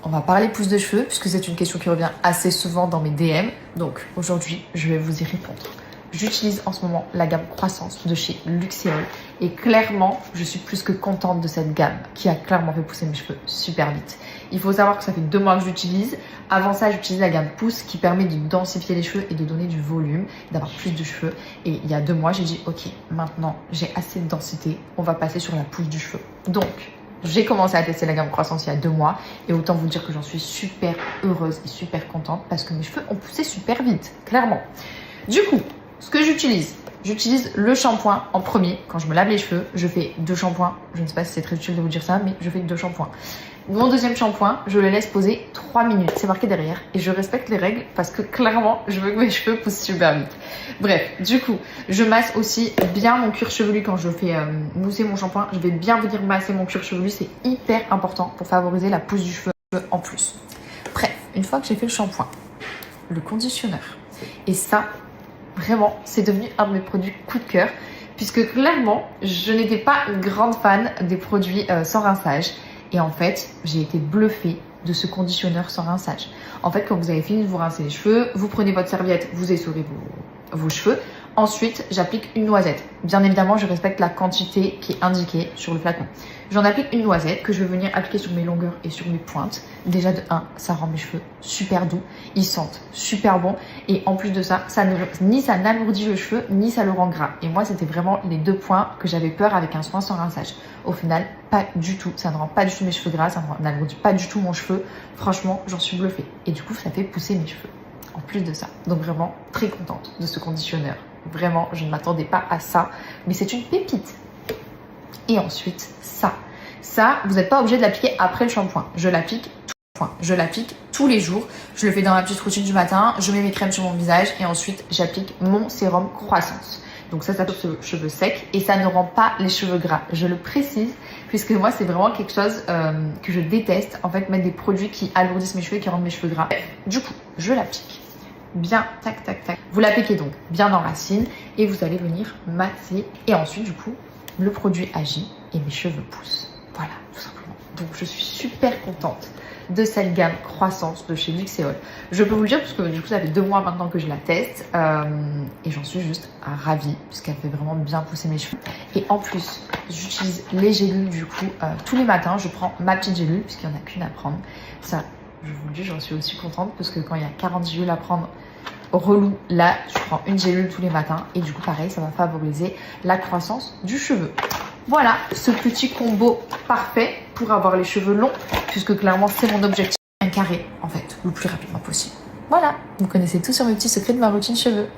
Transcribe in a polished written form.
on va parler pousse de cheveux puisque c'est une question qui revient assez souvent dans mes DM. Donc aujourd'hui, je vais vous y répondre. J'utilise en ce moment la gamme Croissance de chez Luxéol et clairement, je suis plus que contente de cette gamme qui a clairement fait pousser mes cheveux super vite. Il faut savoir que ça fait 2 mois que j'utilise. Avant ça, j'utilise la gamme Pousse qui permet de densifier les cheveux et de donner du volume, d'avoir plus de cheveux. Et il y a 2 mois, j'ai dit ok, maintenant j'ai assez de densité, on va passer sur la pousse du cheveu. Donc, j'ai commencé à tester la gamme Croissance il y a 2 mois et autant vous dire que j'en suis super heureuse et super contente parce que mes cheveux ont poussé super vite, clairement. Du coup, ce que j'utilise le shampoing en premier. Quand je me lave les cheveux, je fais 2 shampoings. Je ne sais pas si c'est très utile de vous dire ça, mais je fais 2 shampoings. Mon deuxième shampoing, je le laisse poser 3 minutes. C'est marqué derrière et je respecte les règles parce que clairement, je veux que mes cheveux poussent super vite. Bref, du coup, je masse aussi bien mon cuir chevelu quand je fais mousser mon shampoing. Je vais bien venir masser mon cuir chevelu. C'est hyper important pour favoriser la pousse du cheveu en plus. Bref, une fois que j'ai fait le shampoing, le conditionneur et ça, vraiment, c'est devenu un de mes produits coup de cœur puisque clairement, je n'étais pas une grande fan des produits sans rinçage. Et en fait, j'ai été bluffée de ce conditionneur sans rinçage. En fait, quand vous avez fini de vous rincer les cheveux, vous prenez votre serviette, vous essorez vos cheveux. Ensuite, j'applique une noisette. Bien évidemment, je respecte la quantité qui est indiquée sur le flacon. J'en applique une noisette que je vais venir appliquer sur mes longueurs et sur mes pointes. Déjà de 1, ça rend mes cheveux super doux. Ils sentent super bon. Et en plus de ça, ni ça n'alourdit le cheveu, ni ça le rend gras. Et moi, c'était vraiment les 2 points que j'avais peur avec un soin sans rinçage. Au final, pas du tout. Ça ne rend pas du tout mes cheveux gras, ça n'alourdit pas du tout mon cheveu. Franchement, j'en suis bluffée. Et du coup, ça fait pousser mes cheveux. En plus de ça. Donc vraiment, très contente de ce conditionneur. Vraiment, je ne m'attendais pas à ça. Mais c'est une pépite. Et ensuite, ça. Ça, vous n'êtes pas obligé de l'appliquer après le shampoing. Je l'applique tous les jours. Je le fais dans ma petite routine du matin. Je mets mes crèmes sur mon visage. Et ensuite, j'applique mon sérum Croissance. Donc ça coupe les cheveux secs. Et ça ne rend pas les cheveux gras. Je le précise. Puisque moi, c'est vraiment quelque chose que je déteste. En fait, mettre des produits qui alourdissent mes cheveux et qui rendent mes cheveux gras. Du coup, je l'applique. Bien, tac, tac, tac. Vous l'appliquez donc bien en racine et vous allez venir masser. Et ensuite, du coup, le produit agit et mes cheveux poussent. Voilà, tout simplement. Donc, je suis super contente de cette gamme Croissance de chez Luxéol. Je peux vous le dire parce que du coup, ça fait 2 mois maintenant que je la teste et j'en suis juste ravie puisqu'elle fait vraiment bien pousser mes cheveux. Et en plus, j'utilise les gélules du coup tous les matins. Je prends ma petite gélule puisqu'il n'y en a qu'une à prendre. Ça, je vous le dis, j'en suis aussi contente parce que quand il y a 40 gélules à prendre, relou, là, je prends une gélule tous les matins et du coup, pareil, ça va favoriser la croissance du cheveu. Voilà, ce petit combo parfait pour avoir les cheveux longs puisque clairement, c'est mon objectif. Un carré, en fait, le plus rapidement possible. Voilà, vous connaissez tout sur mes petits secrets de ma routine cheveux.